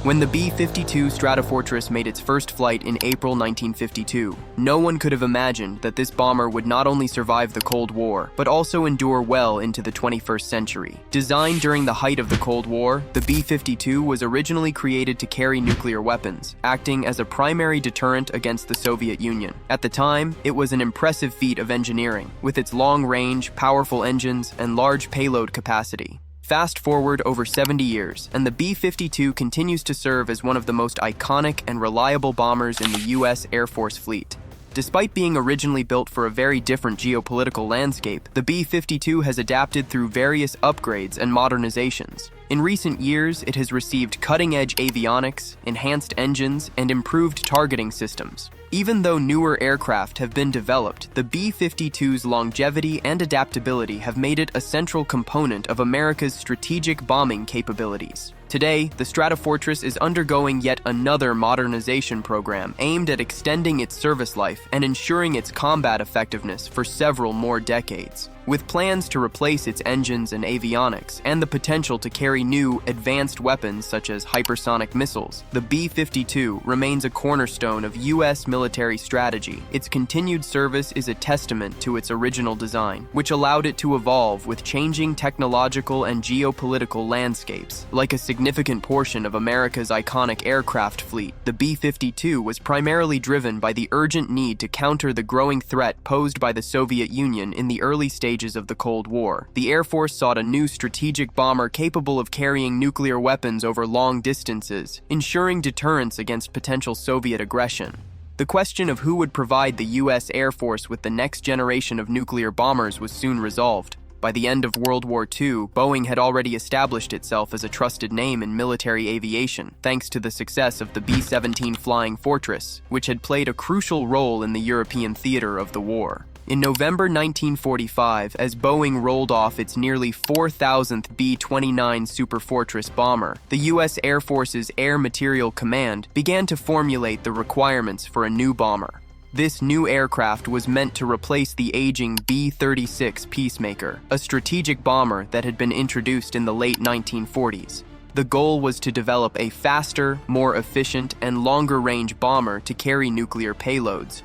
When the B-52 Stratofortress made its first flight in April 1952, no one could have imagined that this bomber would not only survive the Cold War, but also endure well into the 21st century. Designed during the height of the Cold War, the B-52 was originally created to carry nuclear weapons, acting as a primary deterrent against the Soviet Union. At the time, it was an impressive feat of engineering, with its long range, powerful engines, and large payload capacity. Fast forward over 70 years, and the B-52 continues to serve as one of the most iconic and reliable bombers in the U.S. Air Force fleet. Despite being originally built for a very different geopolitical landscape, the B-52 has adapted through various upgrades and modernizations. In recent years, it has received cutting-edge avionics, enhanced engines, and improved targeting systems. Even though newer aircraft have been developed, the B-52's longevity and adaptability have made it a central component of America's strategic bombing capabilities. Today, the Stratofortress is undergoing yet another modernization program aimed at extending its service life and ensuring its combat effectiveness for several more decades. With plans to replace its engines and avionics, and the potential to carry new, advanced weapons such as hypersonic missiles, the B-52 remains a cornerstone of U.S. military strategy. Its continued service is a testament to its original design, which allowed it to evolve with changing technological and geopolitical landscapes. Like a significant portion of America's iconic aircraft fleet, the B-52 was primarily driven by the urgent need to counter the growing threat posed by the Soviet Union in the early stages of the Cold War. The Air Force sought a new strategic bomber capable of carrying nuclear weapons over long distances, ensuring deterrence against potential Soviet aggression. The question of who would provide the U.S. Air Force with the next generation of nuclear bombers was soon resolved. By the end of World War II, Boeing had already established itself as a trusted name in military aviation, thanks to the success of the B-17 Flying Fortress, which had played a crucial role in the European theater of the war. In November 1945, as Boeing rolled off its nearly 4,000th B-29 Superfortress bomber, the U.S. Air Force's Air Materiel Command began to formulate the requirements for a new bomber. This new aircraft was meant to replace the aging B-36 Peacemaker, a strategic bomber that had been introduced in the late 1940s. The goal was to develop a faster, more efficient, and longer-range bomber to carry nuclear payloads.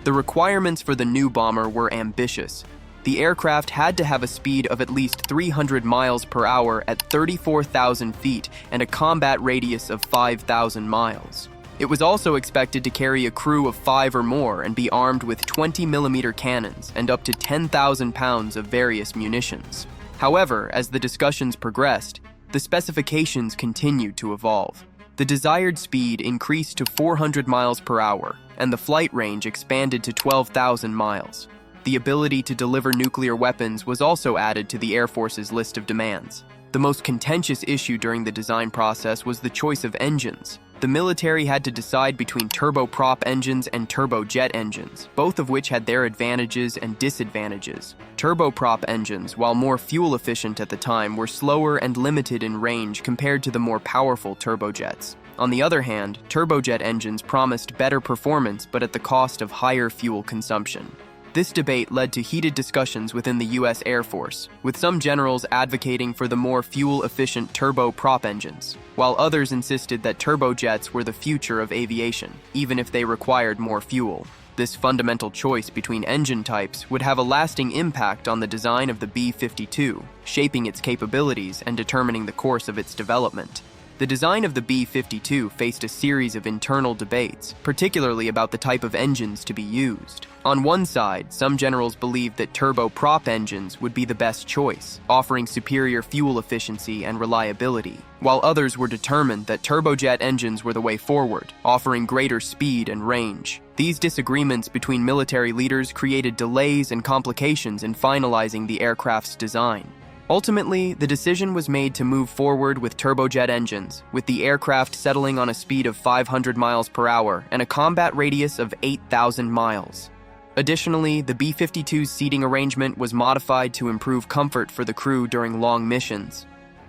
The requirements for the new bomber were ambitious. The aircraft had to have a speed of at least 300 miles per hour at 34,000 feet and a combat radius of 5,000 miles. It was also expected to carry a crew of 5 or more and be armed with 20mm cannons and up to 10,000 pounds of various munitions. However, as the discussions progressed, the specifications continued to evolve. The desired speed increased to 400 miles per hour, and the flight range expanded to 12,000 miles. The ability to deliver nuclear weapons was also added to the Air Force's list of demands. The most contentious issue during the design process was the choice of engines. The military had to decide between turboprop engines and turbojet engines, both of which had their advantages and disadvantages. Turboprop engines, while more fuel efficient at the time, were slower and limited in range compared to the more powerful turbojets. On the other hand, turbojet engines promised better performance but at the cost of higher fuel consumption. This debate led to heated discussions within the U.S. Air Force, with some generals advocating for the more fuel-efficient turboprop engines, while others insisted that turbojets were the future of aviation, even if they required more fuel. This fundamental choice between engine types would have a lasting impact on the design of the B-52, shaping its capabilities and determining the course of its development. The design of the B-52 faced a series of internal debates, particularly about the type of engines to be used. On one side, some generals believed that turboprop engines would be the best choice, offering superior fuel efficiency and reliability, while others were determined that turbojet engines were the way forward, offering greater speed and range. These disagreements between military leaders created delays and complications in finalizing the aircraft's design. Ultimately, the decision was made to move forward with turbojet engines, with the aircraft settling on a speed of 500 miles per hour and a combat radius of 8,000 miles. Additionally, the B-52's seating arrangement was modified to improve comfort for the crew during long missions.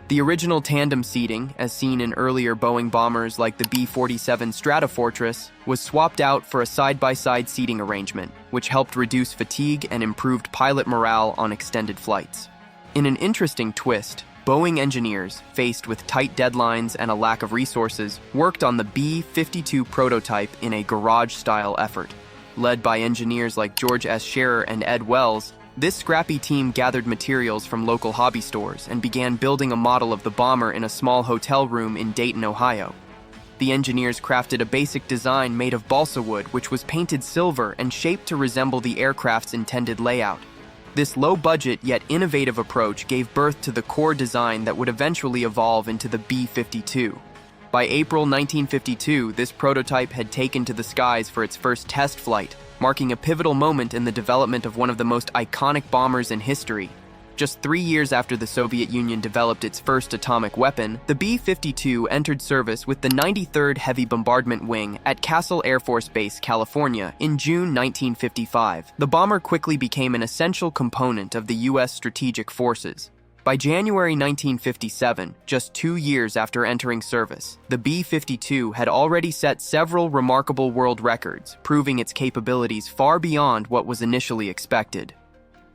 The original tandem seating, as seen in earlier Boeing bombers like the B-47 Stratofortress, was swapped out for a side-by-side seating arrangement, which helped reduce fatigue and improved pilot morale on extended flights. In an interesting twist, Boeing engineers, faced with tight deadlines and a lack of resources, worked on the B-52 prototype in a garage-style effort. Led by engineers like George S. Scherer and Ed Wells, this scrappy team gathered materials from local hobby stores and began building a model of the bomber in a small hotel room in Dayton, Ohio. The engineers crafted a basic design made of balsa wood, which was painted silver and shaped to resemble the aircraft's intended layout. This low-budget yet innovative approach gave birth to the core design that would eventually evolve into the B-52. By April 1952, this prototype had taken to the skies for its first test flight, marking a pivotal moment in the development of one of the most iconic bombers in history. Just 3 years after the Soviet Union developed its first atomic weapon, the B-52 entered service with the 93rd Heavy Bombardment Wing at Castle Air Force Base, California, in June 1955. The bomber quickly became an essential component of the U.S. strategic forces. By January 1957, just 2 years after entering service, the B-52 had already set several remarkable world records, proving its capabilities far beyond what was initially expected.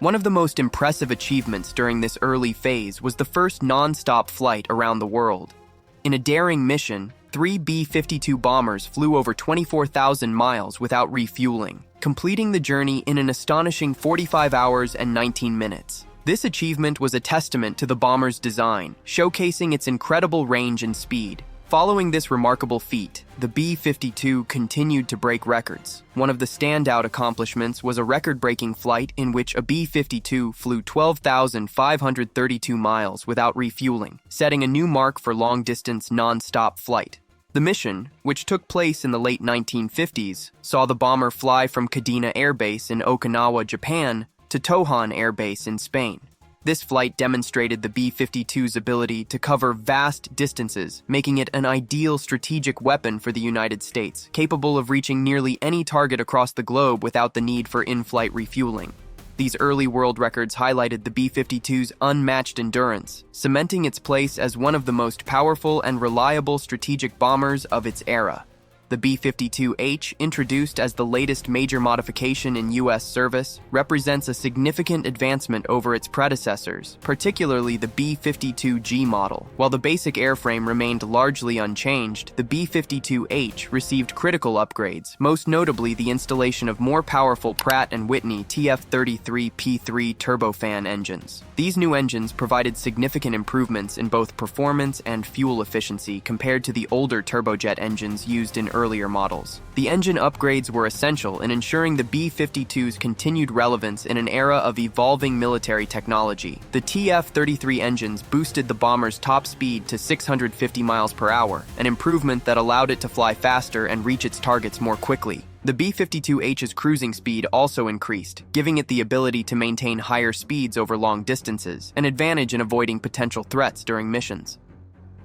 One of the most impressive achievements during this early phase was the first non-stop flight around the world. In a daring mission, 3 B-52 bombers flew over 24,000 miles without refueling, completing the journey in an astonishing 45 hours and 19 minutes. This achievement was a testament to the bomber's design, showcasing its incredible range and speed. Following this remarkable feat, the B-52 continued to break records. One of the standout accomplishments was a record-breaking flight in which a B-52 flew 12,532 miles without refueling, setting a new mark for long-distance non-stop flight. The mission, which took place in the late 1950s, saw the bomber fly from Kadena Air Base in Okinawa, Japan, to Tohan Air Base in Spain. This flight demonstrated the B-52's ability to cover vast distances, making it an ideal strategic weapon for the United States, capable of reaching nearly any target across the globe without the need for in-flight refueling. These early world records highlighted the B-52's unmatched endurance, cementing its place as one of the most powerful and reliable strategic bombers of its era. The B-52H, introduced as the latest major modification in U.S. service, represents a significant advancement over its predecessors, particularly the B-52G model. While the basic airframe remained largely unchanged, the B-52H received critical upgrades, most notably the installation of more powerful Pratt & Whitney TF33P3 turbofan engines. These new engines provided significant improvements in both performance and fuel efficiency compared to the older turbojet engines used in earlier models. The engine upgrades were essential in ensuring the B-52's continued relevance in an era of evolving military technology. The TF-33 engines boosted the bomber's top speed to 650 miles per hour, an improvement that allowed it to fly faster and reach its targets more quickly. The B-52H's cruising speed also increased, giving it the ability to maintain higher speeds over long distances, an advantage in avoiding potential threats during missions.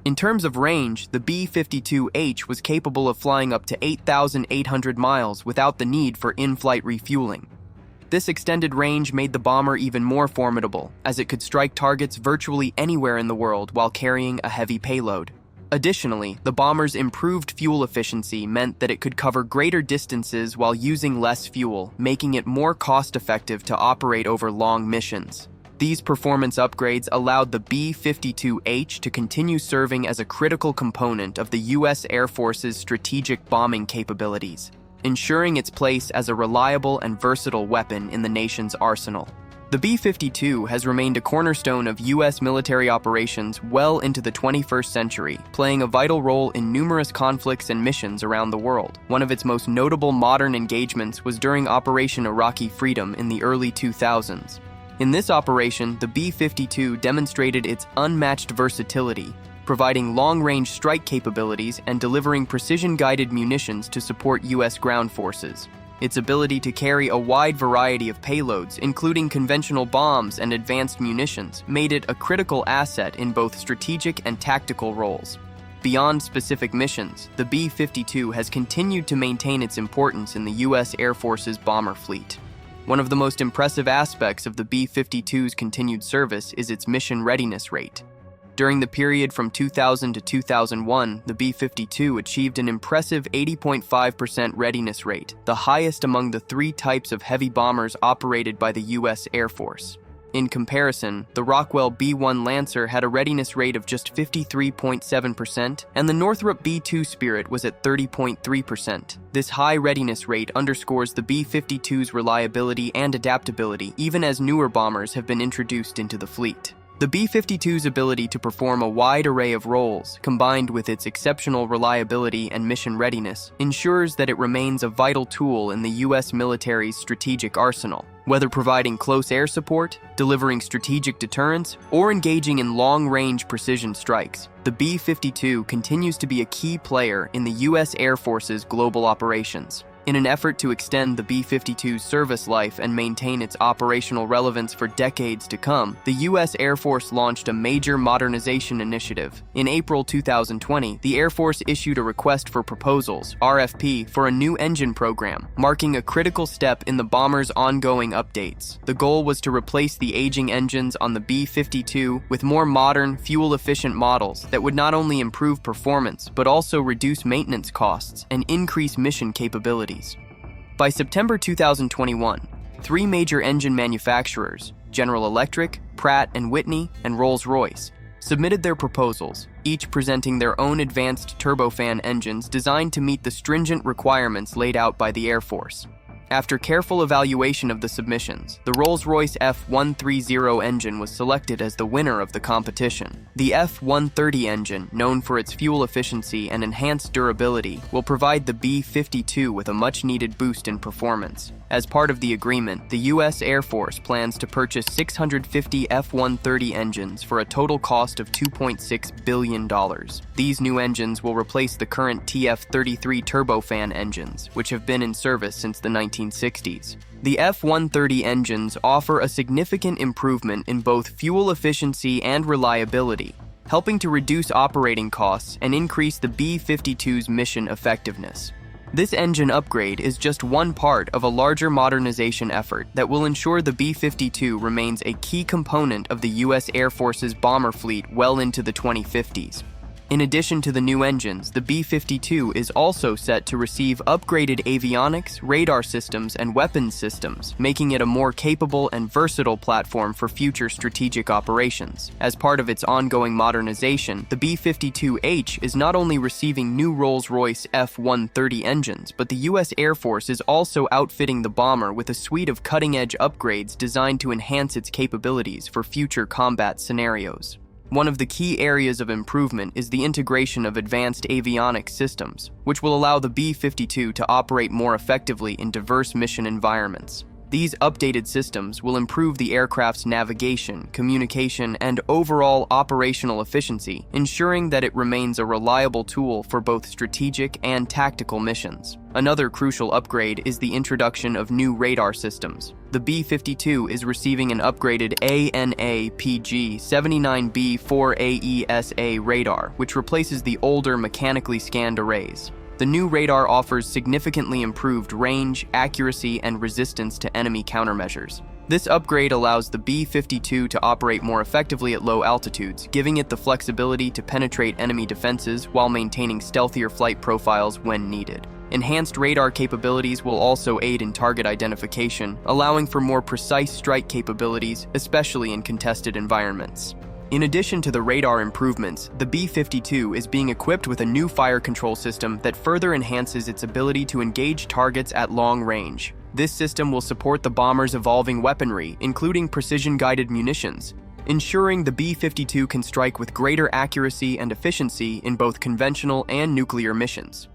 In terms of range, the B-52H was capable of flying up to 8,800 miles without the need for in-flight refueling. This extended range made the bomber even more formidable, as it could strike targets virtually anywhere in the world while carrying a heavy payload. Additionally, the bomber's improved fuel efficiency meant that it could cover greater distances while using less fuel, making it more cost-effective to operate over long missions. These performance upgrades allowed the B-52H to continue serving as a critical component of the U.S. Air Force's strategic bombing capabilities, ensuring its place as a reliable and versatile weapon in the nation's arsenal. The B-52 has remained a cornerstone of U.S. military operations well into the 21st century, playing a vital role in numerous conflicts and missions around the world. One of its most notable modern engagements was during Operation Iraqi Freedom in the early 2000s. In this operation, the B-52 demonstrated its unmatched versatility, providing long-range strike capabilities and delivering precision-guided munitions to support U.S. ground forces. Its ability to carry a wide variety of payloads, including conventional bombs and advanced munitions, made it a critical asset in both strategic and tactical roles. Beyond specific missions, the B-52 has continued to maintain its importance in the U.S. Air Force's bomber fleet. One of the most impressive aspects of the B-52's continued service is its mission readiness rate. During the period from 2000 to 2001, the B-52 achieved an impressive 80.5% readiness rate, the highest among the 3 types of heavy bombers operated by the U.S. Air Force. In comparison, the Rockwell B-1 Lancer had a readiness rate of just 53.7%, and the Northrop B-2 Spirit was at 30.3%. This high readiness rate underscores the B-52's reliability and adaptability, even as newer bombers have been introduced into the fleet. The B-52's ability to perform a wide array of roles, combined with its exceptional reliability and mission readiness, ensures that it remains a vital tool in the U.S. military's strategic arsenal. Whether providing close air support, delivering strategic deterrence, or engaging in long-range precision strikes, the B-52 continues to be a key player in the U.S. Air Force's global operations. In an effort to extend the B-52's service life and maintain its operational relevance for decades to come, the U.S. Air Force launched a major modernization initiative. In April 2020, the Air Force issued a request for proposals, RFP, for a new engine program, marking a critical step in the bomber's ongoing updates. The goal was to replace the aging engines on the B-52 with more modern, fuel-efficient models that would not only improve performance, but also reduce maintenance costs and increase mission capabilities. By September 2021, three major engine manufacturers, General Electric, Pratt & Whitney, and Rolls-Royce, submitted their proposals, each presenting their own advanced turbofan engines designed to meet the stringent requirements laid out by the Air Force. After careful evaluation of the submissions, the Rolls-Royce F130 engine was selected as the winner of the competition. The F130 engine, known for its fuel efficiency and enhanced durability, will provide the B-52 with a much-needed boost in performance. As part of the agreement, the U.S. Air Force plans to purchase 650 F-130 engines for a total cost of $2.6 billion. These new engines will replace the current TF-33 turbofan engines, which have been in service since the 1960s. The F-130 engines offer a significant improvement in both fuel efficiency and reliability, helping to reduce operating costs and increase the B-52's mission effectiveness. This engine upgrade is just one part of a larger modernization effort that will ensure the B-52 remains a key component of the U.S. Air Force's bomber fleet well into the 2050s. In addition to the new engines, the B-52 is also set to receive upgraded avionics, radar systems, and weapons systems, making it a more capable and versatile platform for future strategic operations. As part of its ongoing modernization, the B-52H is not only receiving new Rolls-Royce F-130 engines, but the U.S. Air Force is also outfitting the bomber with a suite of cutting-edge upgrades designed to enhance its capabilities for future combat scenarios. One of the key areas of improvement is the integration of advanced avionics systems, which will allow the B-52 to operate more effectively in diverse mission environments. These updated systems will improve the aircraft's navigation, communication, and overall operational efficiency, ensuring that it remains a reliable tool for both strategic and tactical missions. Another crucial upgrade is the introduction of new radar systems. The B-52 is receiving an upgraded ANAPG-79B4AESA radar, which replaces the older mechanically scanned arrays. The new radar offers significantly improved range, accuracy, and resistance to enemy countermeasures. This upgrade allows the B-52 to operate more effectively at low altitudes, giving it the flexibility to penetrate enemy defenses while maintaining stealthier flight profiles when needed. Enhanced radar capabilities will also aid in target identification, allowing for more precise strike capabilities, especially in contested environments. In addition to the radar improvements, the B-52 is being equipped with a new fire control system that further enhances its ability to engage targets at long range. This system will support the bomber's evolving weaponry, including precision-guided munitions, ensuring the B-52 can strike with greater accuracy and efficiency in both conventional and nuclear missions.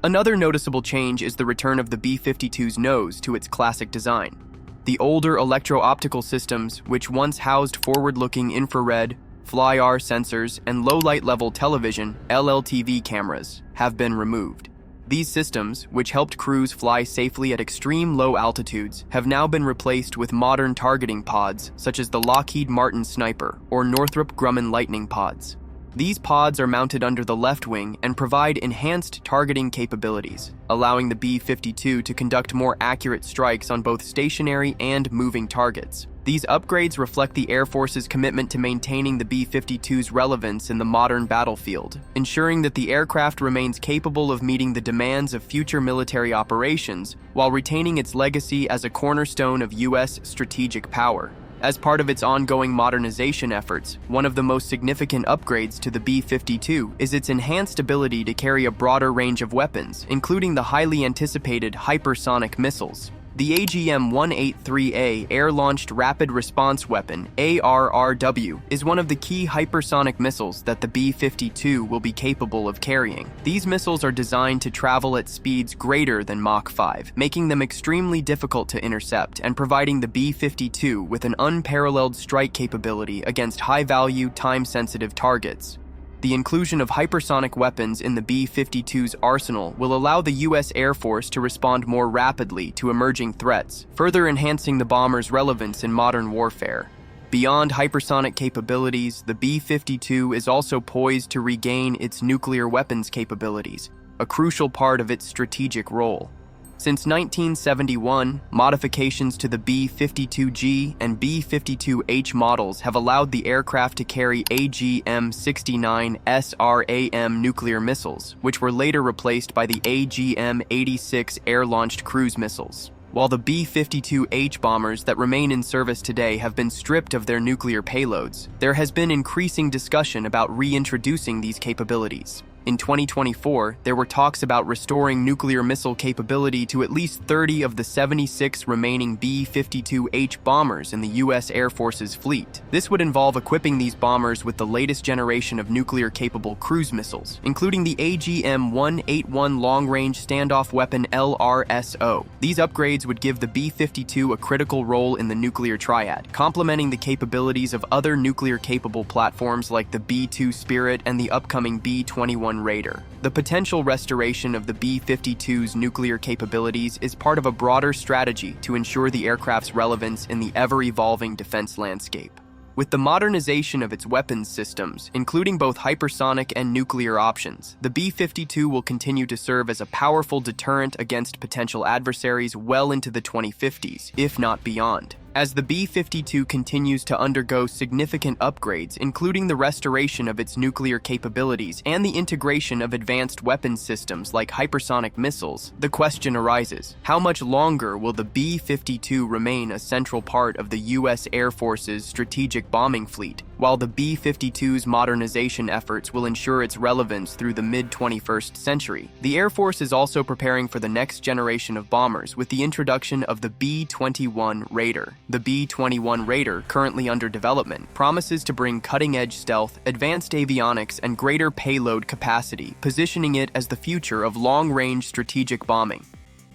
Another noticeable change is the return of the B-52's nose to its classic design. The older electro-optical systems, which once housed forward-looking infrared, FLIR sensors, and low-light level television (LLTV) cameras, have been removed. These systems, which helped crews fly safely at extreme low altitudes, have now been replaced with modern targeting pods such as the Lockheed Martin Sniper or Northrop Grumman Lightning pods. These pods are mounted under the left wing and provide enhanced targeting capabilities, allowing the B-52 to conduct more accurate strikes on both stationary and moving targets. These upgrades reflect the Air Force's commitment to maintaining the B-52's relevance in the modern battlefield, ensuring that the aircraft remains capable of meeting the demands of future military operations while retaining its legacy as a cornerstone of U.S. strategic power. As part of its ongoing modernization efforts, one of the most significant upgrades to the B-52 is its enhanced ability to carry a broader range of weapons, including the highly anticipated hypersonic missiles. The AGM-183A Air-Launched Rapid Response Weapon, ARRW, is one of the key hypersonic missiles that the B-52 will be capable of carrying. These missiles are designed to travel at speeds greater than Mach 5, making them extremely difficult to intercept and providing the B-52 with an unparalleled strike capability against high-value, time-sensitive targets. The inclusion of hypersonic weapons in the B-52's arsenal will allow the U.S. Air Force to respond more rapidly to emerging threats, further enhancing the bomber's relevance in modern warfare. Beyond hypersonic capabilities, the B-52 is also poised to regain its nuclear weapons capabilities, a crucial part of its strategic role. Since 1971, modifications to the B-52G and B-52H models have allowed the aircraft to carry AGM-69 SRAM nuclear missiles, which were later replaced by the AGM-86 air-launched cruise missiles. While the B-52H bombers that remain in service today have been stripped of their nuclear payloads, there has been increasing discussion about reintroducing these capabilities. In 2024, there were talks about restoring nuclear missile capability to at least 30 of the 76 remaining B-52H bombers in the U.S. Air Force's fleet. This would involve equipping these bombers with the latest generation of nuclear-capable cruise missiles, including the AGM-181 Long-Range Standoff Weapon LRSO. These upgrades would give the B-52 a critical role in the nuclear triad, complementing the capabilities of other nuclear-capable platforms like the B-2 Spirit and the upcoming B-21 Raider. The potential restoration of the B-52's nuclear capabilities is part of a broader strategy to ensure the aircraft's relevance in the ever-evolving defense landscape. With the modernization of its weapons systems, including both hypersonic and nuclear options, the B-52 will continue to serve as a powerful deterrent against potential adversaries well into the 2050s, if not beyond. As the B-52 continues to undergo significant upgrades, including the restoration of its nuclear capabilities and the integration of advanced weapons systems like hypersonic missiles, the question arises: how much longer will the B-52 remain a central part of the U.S. Air Force's strategic bombing fleet? While the B-52's modernization efforts will ensure its relevance through the mid-21st century, the Air Force is also preparing for the next generation of bombers with the introduction of the B-21 Raider. The B-21 Raider, currently under development, promises to bring cutting-edge stealth, advanced avionics, and greater payload capacity, positioning it as the future of long-range strategic bombing.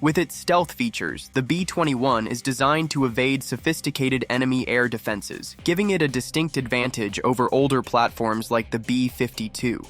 With its stealth features, the B-21 is designed to evade sophisticated enemy air defenses, giving it a distinct advantage over older platforms like the B-52.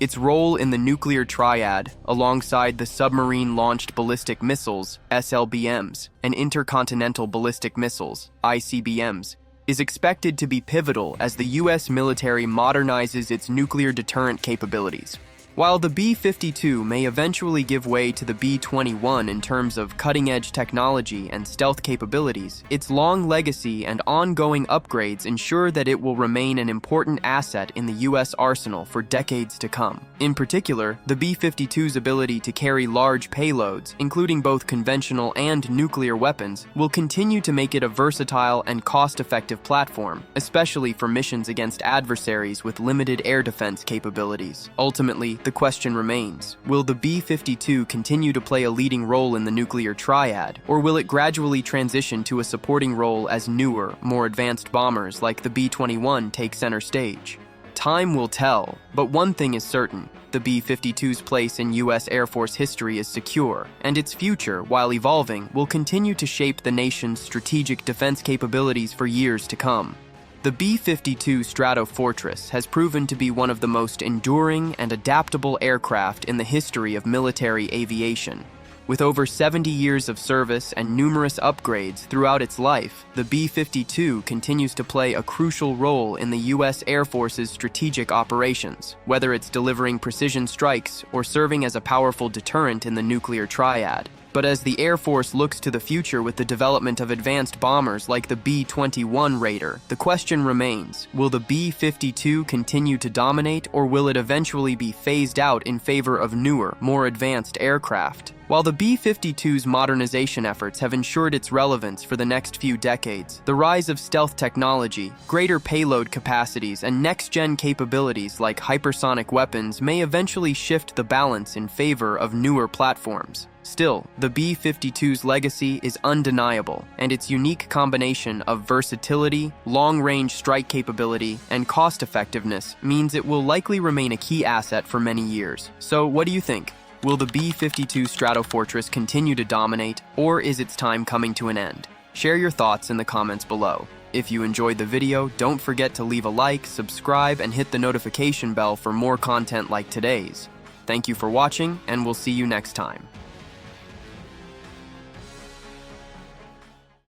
Its role in the nuclear triad, alongside the submarine-launched ballistic missiles, SLBMs, and intercontinental ballistic missiles, ICBMs, is expected to be pivotal as the U.S. military modernizes its nuclear deterrent capabilities. While the B-52 may eventually give way to the B-21 in terms of cutting-edge technology and stealth capabilities, its long legacy and ongoing upgrades ensure that it will remain an important asset in the U.S. arsenal for decades to come. In particular, the B-52's ability to carry large payloads, including both conventional and nuclear weapons, will continue to make it a versatile and cost-effective platform, especially for missions against adversaries with limited air defense capabilities. Ultimately, the question remains: will the B-52 continue to play a leading role in the nuclear triad, or will it gradually transition to a supporting role as newer, more advanced bombers like the B-21 take center stage? Time will tell, but one thing is certain: the B-52's place in U.S. Air Force history is secure, and its future, while evolving, will continue to shape the nation's strategic defense capabilities for years to come. The B-52 Stratofortress has proven to be one of the most enduring and adaptable aircraft in the history of military aviation. With over 70 years of service and numerous upgrades throughout its life, the B-52 continues to play a crucial role in the U.S. Air Force's strategic operations, whether it's delivering precision strikes or serving as a powerful deterrent in the nuclear triad. But as the Air Force looks to the future with the development of advanced bombers like the B-21 Raider, the question remains: will the B-52 continue to dominate, or will it eventually be phased out in favor of newer, more advanced aircraft? While the B-52's modernization efforts have ensured its relevance for the next few decades, the rise of stealth technology, greater payload capacities, and next-gen capabilities like hypersonic weapons may eventually shift the balance in favor of newer platforms. Still, the B-52's legacy is undeniable, and its unique combination of versatility, long-range strike capability, and cost-effectiveness means it will likely remain a key asset for many years. So, what do you think? Will the B-52 Stratofortress continue to dominate, or is its time coming to an end? Share your thoughts in the comments below. If you enjoyed the video, don't forget to leave a like, subscribe, and hit the notification bell for more content like today's. Thank you for watching, and we'll see you next time.